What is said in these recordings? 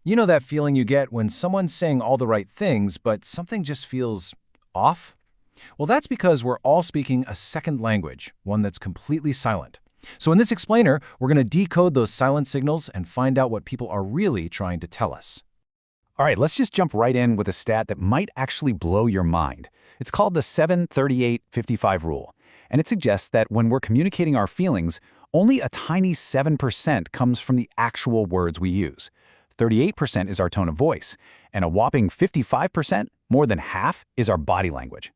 You know that feeling you get when someone's saying all the right things, but something just feels off? Well, that's because we're all speaking a second language, one that's completely silent. So in this explainer, we're going to decode those silent signals and find out what people are really trying to tell us. All right, let's just jump right in with a stat that might actually blow your mind. It's called the 7-38-55 rule, and it suggests that when we're communicating our feelings, only a tiny 7% comes from the actual words we use. 38% is our tone of voice, and a whopping 55%, more than half, is our body language.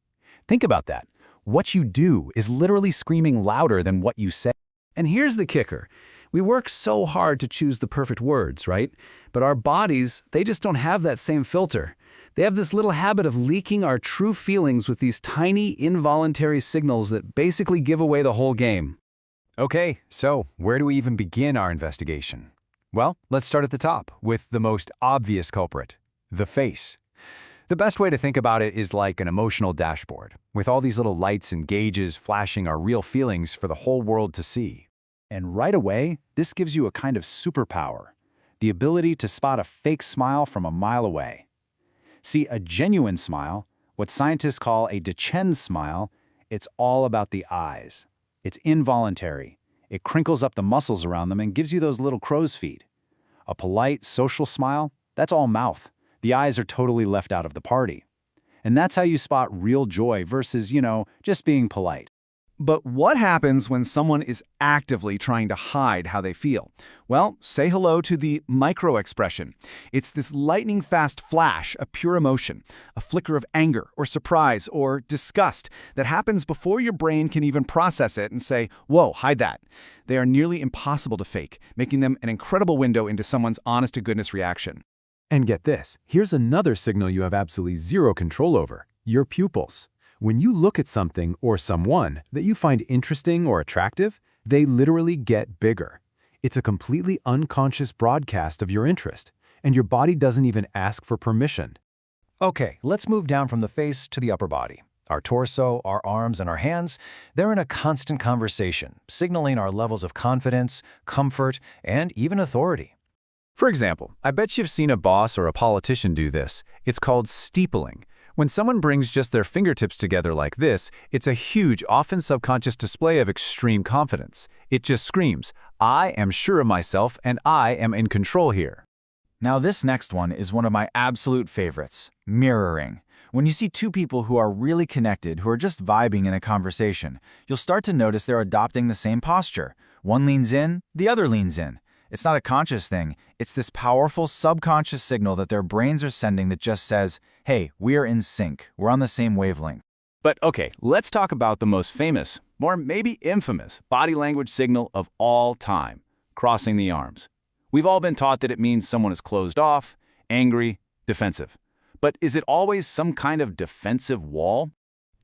Think about that. What you do is literally screaming louder than what you say. And here's the kicker. We work so hard to choose the perfect words, right? But our bodies, they just don't have that same filter. They have this little habit of leaking our true feelings with these tiny, involuntary signals that basically give away the whole game. Okay, so where do we even begin our investigation? Well, let's start at the top, with the most obvious culprit, the face. The best way to think about it is like an emotional dashboard, with all these little lights and gauges flashing our real feelings for the whole world to see. And right away, this gives you a kind of superpower, the ability to spot a fake smile from a mile away. See, a genuine smile, what scientists call a Duchenne smile, it's all about the eyes. It's involuntary. It crinkles up the muscles around them and gives you those little crow's feet. A polite, social smile, that's all mouth. The eyes are totally left out of the party. And that's how you spot real joy versus, just being polite. But what happens when someone is actively trying to hide how they feel? Well, say hello to the micro-expression. It's this lightning-fast flash of pure emotion, a flicker of anger or surprise or disgust that happens before your brain can even process it and say, "Whoa, hide that." They are nearly impossible to fake, making them an incredible window into someone's honest-to-goodness reaction. And get this, here's another signal you have absolutely zero control over, your pupils. When you look at something or someone that you find interesting or attractive, they literally get bigger. It's a completely unconscious broadcast of your interest, and your body doesn't even ask for permission. Okay, let's move down from the face to the upper body. Our torso, our arms, and our hands, they're in a constant conversation, signaling our levels of confidence, comfort, and even authority. For example, I bet you've seen a boss or a politician do this. It's called steepling. When someone brings just their fingertips together like this, it's a huge, often subconscious display of extreme confidence. It just screams, "I am sure of myself and I am in control here." Now this next one is one of my absolute favorites, mirroring. When you see two people who are really connected, who are just vibing in a conversation, you'll start to notice they're adopting the same posture. One leans in, the other leans in. It's not a conscious thing. It's this powerful subconscious signal that their brains are sending that just says, hey, we are in sync. We're on the same wavelength. But okay, let's talk about the most famous, or maybe infamous, body language signal of all time, crossing the arms. We've all been taught that it means someone is closed off, angry, defensive. But is it always some kind of defensive wall?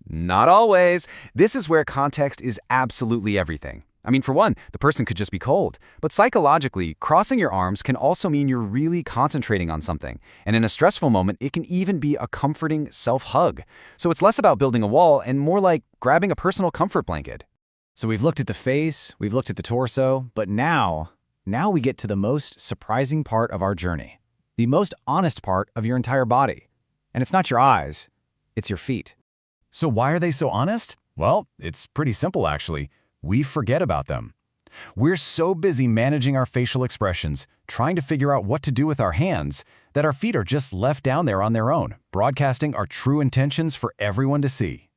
Not always. This is where context is absolutely everything. I mean, for one, the person could just be cold. But psychologically, crossing your arms can also mean you're really concentrating on something. And in a stressful moment, it can even be a comforting self-hug. So it's less about building a wall and more like grabbing a personal comfort blanket. So we've looked at the face, we've looked at the torso, but now we get to the most surprising part of our journey. The most honest part of your entire body. And it's not your eyes, it's your feet. So why are they so honest? Well, it's pretty simple actually. We forget about them. We're so busy managing our facial expressions, trying to figure out what to do with our hands, that our feet are just left down there on their own, broadcasting our true intentions for everyone to see.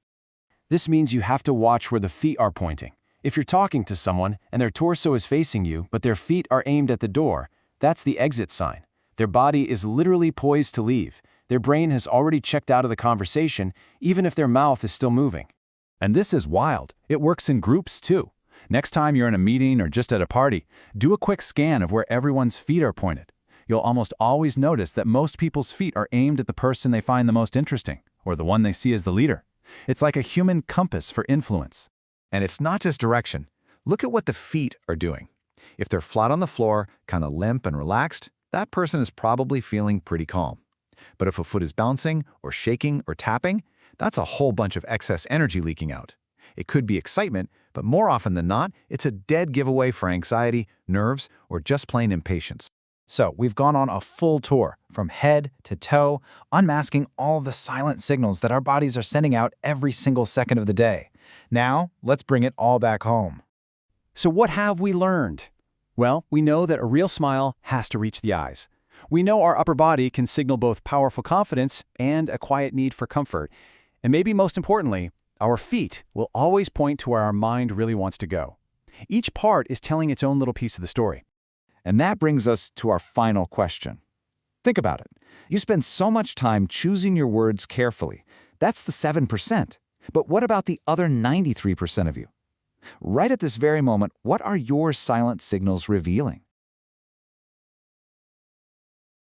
This means you have to watch where the feet are pointing. If you're talking to someone and their torso is facing you, but their feet are aimed at the door, that's the exit sign. Their body is literally poised to leave. Their brain has already checked out of the conversation, even if their mouth is still moving. And this is wild. It works in groups too. Next time you're in a meeting or just at a party, do a quick scan of where everyone's feet are pointed. You'll almost always notice that most people's feet are aimed at the person they find the most interesting, or the one they see as the leader. It's like a human compass for influence. And it's not just direction. Look at what the feet are doing. If they're flat on the floor, kind of limp and relaxed, that person is probably feeling pretty calm. But if a foot is bouncing or shaking or tapping, that's a whole bunch of excess energy leaking out. It could be excitement, but more often than not, it's a dead giveaway for anxiety, nerves, or just plain impatience. So we've gone on a full tour, from head to toe, unmasking all the silent signals that our bodies are sending out every single second of the day. Now, let's bring it all back home. So what have we learned? Well, we know that a real smile has to reach the eyes. We know our upper body can signal both powerful confidence and a quiet need for comfort. And maybe most importantly, our feet will always point to where our mind really wants to go. Each part is telling its own little piece of the story. And that brings us to our final question. Think about it. You spend so much time choosing your words carefully. That's the 7%. But what about the other 93% of you? Right at this very moment, what are your silent signals revealing?